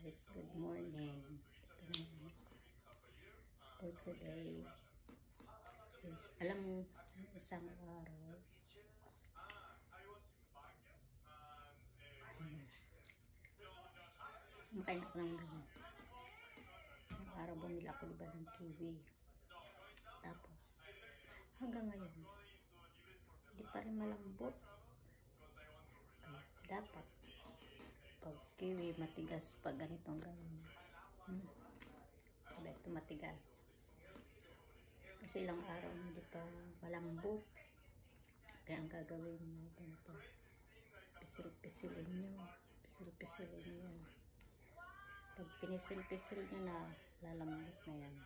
guys, good morning. For today is, alam mo, isang araw, makain ako ng ganun. Ang araw bumili ako diba ng TV. Tapos, hanggang ngayon, hindi pa rin malambot. Kaya dapat, pag kiwi, matigas pag ganitong gawin. Diba ito matigas. Kasi ilang araw hindi pa malambot. Kaya ang gagawin nyo, ganito. Pisil-pisilin nyo. Pisil-pisilin nyo yan. Pag pinisil-pisil nyo na, lalambot na yan.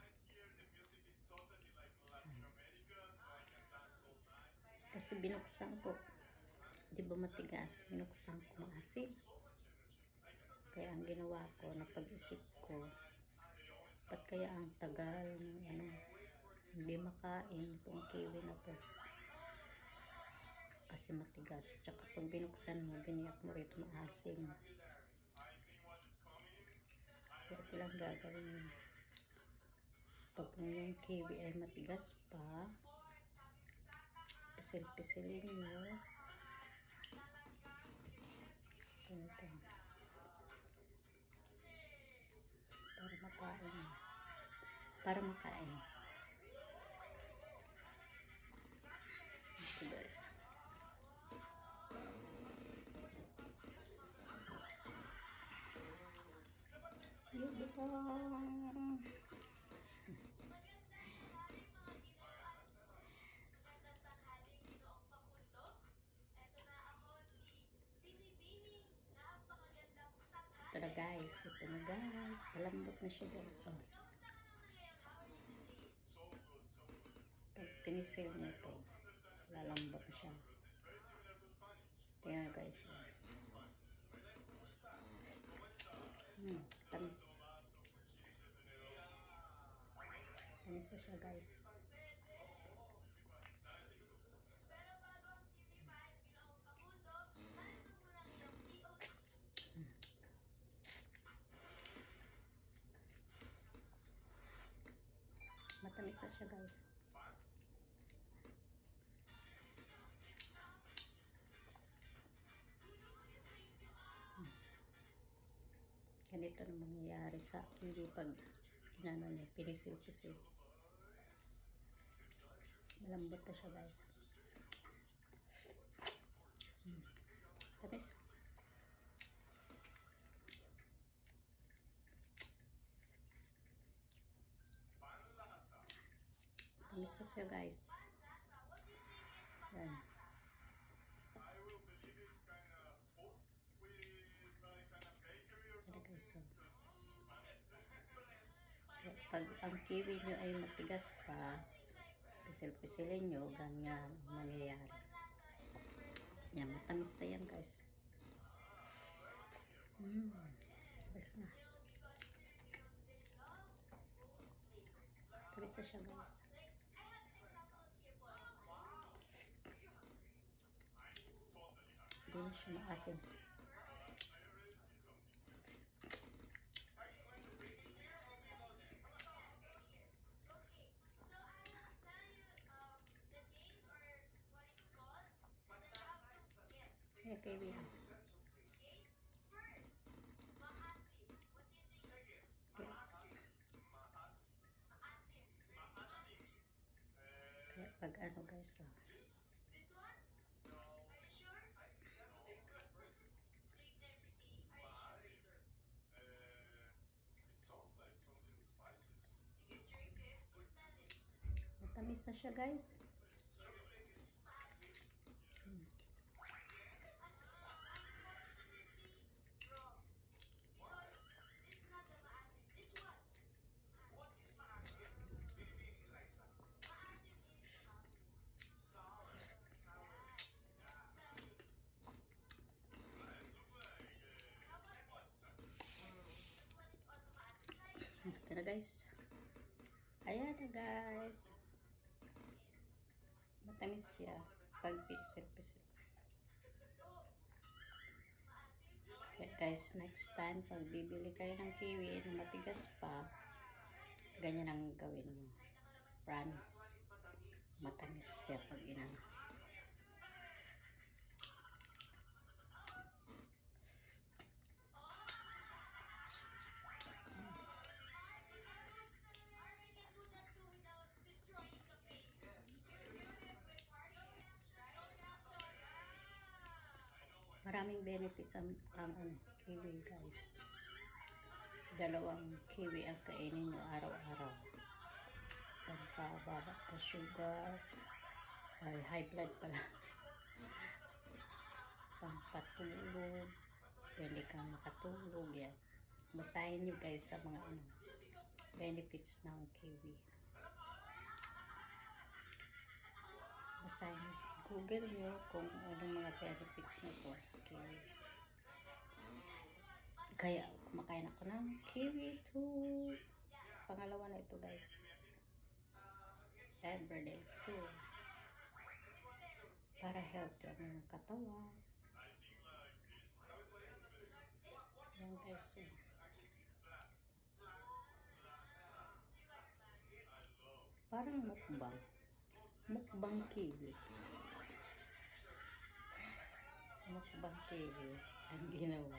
Kasi binuksan ko. Di ba matigas? Binuksan ko maasim. Kaya ang ginawa ko, napag-isip ko, ba't kaya ang tagal ng hindi makain itong kiwi na to. Kasi matigas. Tsaka pag binuksan mo, biniyak mo rito maasim. Kaya ito lang gagawin mo. Pag yung kiwi ay matigas pa, pisil-pisilin nyo. Ito. Para makain. Para makain. Ito guys. Yun lang. Ito na guys. Ito na guys. Malambot na siya guys. Oh. Pag pinisil mo ito, lalambot na siya. Tingnan guys. Tamis. Tamis na siya guys. Matamis na siya guys. Ganito na mangyayari sa hindi pag inano niya, pinisil-pisil. Malambot na siya guys. Tamis. Tamis na siya guys. Yan. Pag ang kiwi nyo ay matigas pa, pisil-pisilin nyo, ganyan mangyayari. Yan, matamis na yan guys. Tamis na. Tamis na siya guys. Hindi na siya maasim. Kaya kiwi yan. Kaya pag ano guys, matamis na siya guys. Ito na guys. Ayan na guys. Matamis siya pag pisil-pisil. Okay. Guys, next time, pag bibili kayo ng kiwi na matigas pa, ganyan ang gawin nyo. Promise. Matamis siya pag inano. Maraming benefits ang kiwi, guys. Dalawang kiwi ang kainin nyo araw-araw. Pampababa na sugar, ay high blood pala. Pampatulog, pwede kang makatulog yan. Basahin nyo guys sa mga benefits ng kiwi. Basahin nyo, Google nyo kung anong mga benefits nito sa kiwi. Kaya kumakain ako ng kiwi too. Pangalawa na ito guys. Everyday too. Para healthy ang katawan. Yan guys. Parang mukbang. Mukbang kiwi. Mukbang kiwi ang ginawa.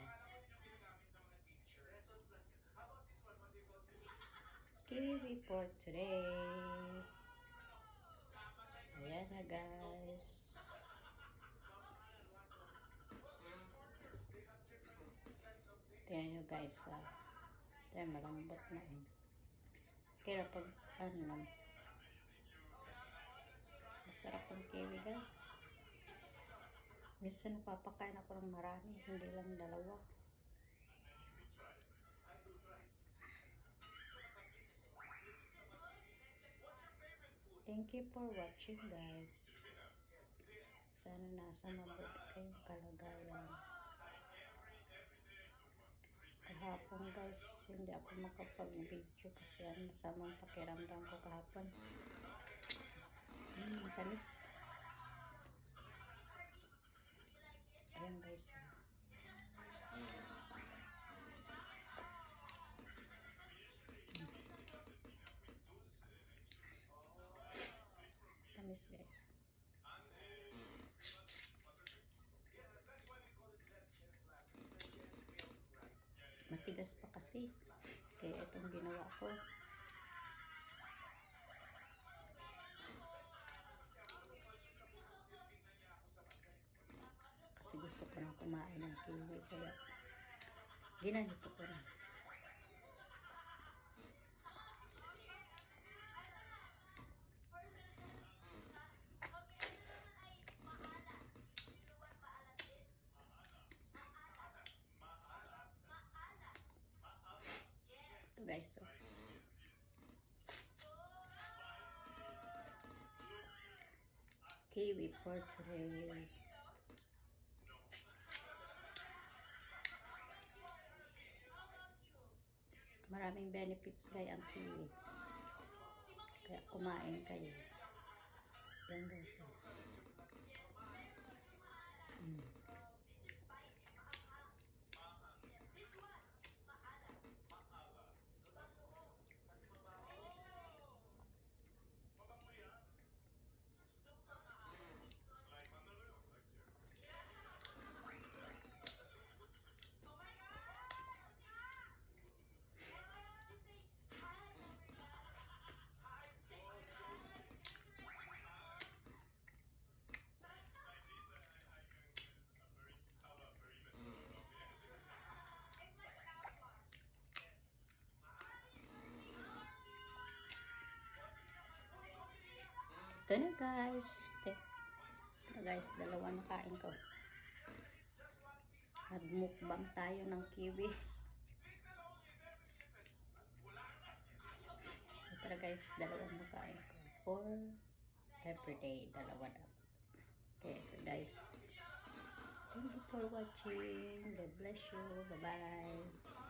Kiwi for today. Ayan na guys. Tingnan nyo guys. Tingnan malambot na kaya pag masarap ang kiwi guys. Minsan napapakain ako ng marami, hindi lang dalawa. Thank you for watching guys. Sana nasa mabuti kayong kalagayan. Kahapon guys, hindi ako makapag-video kasi masamang pakiramdam ko kahapon. Tamis. Ayan guys. Tamis guys. Matigas pa kasi. Kaya itong ginawa ko. Kasi gusto ko nang kumain ng kiwi. Kaya ginanito ko na. Ito guys. So. Kiwi for today. Maraming benefits kaya ang kiwi. Kaya kumain kayo. Yan guys. Ito na guys. Ito na guys, dalawa na kain ko. Nagmukbang tayo ng kiwi. Ito na guys, dalawa na kain ko. For everyday, dalawa na. Okay, ito guys. Thank you for watching. God bless you. Bye-bye.